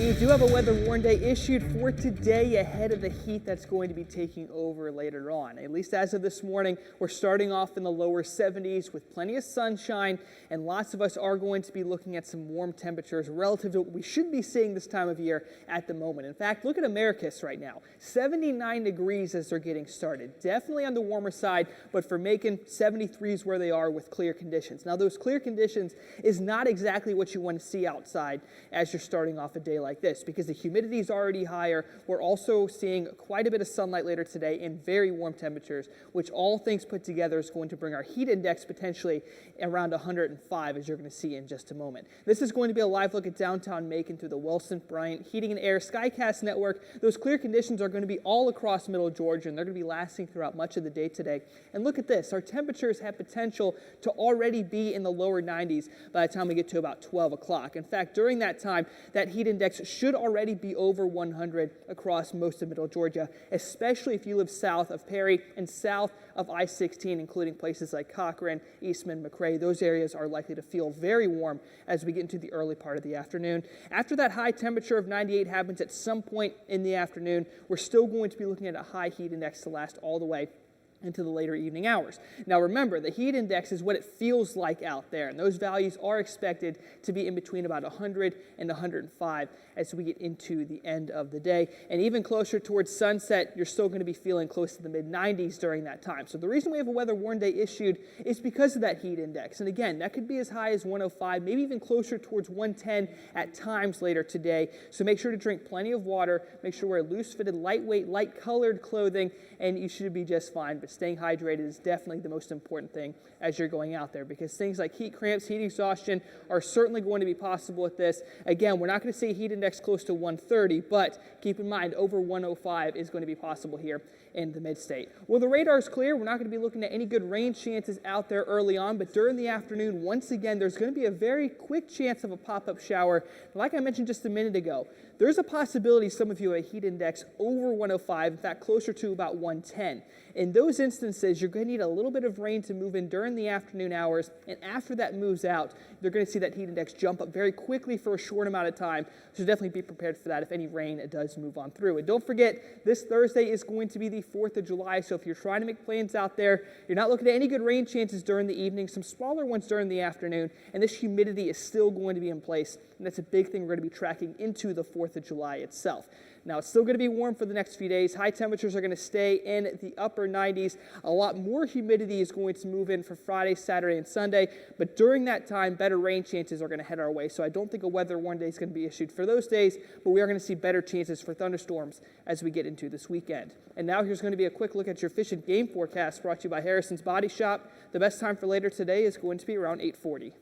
We do have a weather warning day issued for today ahead of the heat that's going to be taking over later on. At least as of this morning, we're starting off in the lower 70s with plenty of sunshine, and lots of us are going to be looking at some warm temperatures relative to what we should be seeing this time of year at the moment. In fact, look at Americus right now, 79 degrees as they're getting started. Definitely on the warmer side, but for Macon, 73 is where they are with clear conditions. Now, those clear conditions is not exactly what you want to see outside as you're starting off a day like this, because the humidity is already higher. We're also seeing quite a bit of sunlight later today in very warm temperatures, which all things put together is going to bring our heat index potentially around 105, as you're going to see in just a moment. This is going to be a live look at downtown Macon through the Wilson Bryant Heating and Air Skycast network. Those clear conditions are going to be all across middle Georgia, and they're going to be lasting throughout much of the day today. And look at this, our temperatures have potential to already be in the lower 90s by the time we get to about 12 o'clock. In fact, during that time, that heat index should already be over 100 across most of middle Georgia, especially if you live south of Perry and south of I-16, including places like Cochran, Eastman, McRae. Those areas are likely to feel very warm as we get into the early part of the afternoon. After that high temperature of 98 happens at some point in the afternoon, we're still going to be looking at a high heat index to last all the way into the later evening hours. Now remember, the heat index is what it feels like out there, and those values are expected to be in between about 100 and 105 as we get into the end of the day. And even closer towards sunset, you're still going to be feeling close to the mid-90s during that time. So the reason we have a weather warning day issued is because of that heat index. And again, that could be as high as 105, maybe even closer towards 110 at times later today. So make sure to drink plenty of water, make sure wear loose-fitted, lightweight, light-colored clothing, and you should be just fine. But staying hydrated is definitely the most important thing as you're going out there, because things like heat cramps, heat exhaustion are certainly going to be possible with this. Again, we're not going to see a heat index close to 130, but keep in mind over 105 is going to be possible here in the mid-state. Well, the radar is clear. We're not going to be looking at any good rain chances out there early on, but during the afternoon, once again, there's going to be a very quick chance of a pop-up shower. Like I mentioned just a minute ago, there's a possibility some of you have a heat index over 105, in fact, closer to about 110. In those instances, you're going to need a little bit of rain to move in during the afternoon hours, and after that moves out, you're going to see that heat index jump up very quickly for a short amount of time, so definitely be prepared for that if any rain does move on through. And don't forget, this Thursday is going to be the 4th of July, so if you're trying to make plans out there, you're not looking at any good rain chances during the evening, some smaller ones during the afternoon, and this humidity is still going to be in place, and that's a big thing we're going to be tracking into the 4th of July itself. Now, it's still going to be warm for the next few days. High temperatures are going to stay in the upper 90s. A lot more humidity is going to move in for Friday, Saturday, and Sunday. But during that time, better rain chances are going to head our way. So I don't think a weather warning day is going to be issued for those days, but we are going to see better chances for thunderstorms as we get into this weekend. And now here's going to be a quick look at your fish and game forecast brought to you by Harrison's Body Shop. The best time for later today is going to be around 8:40.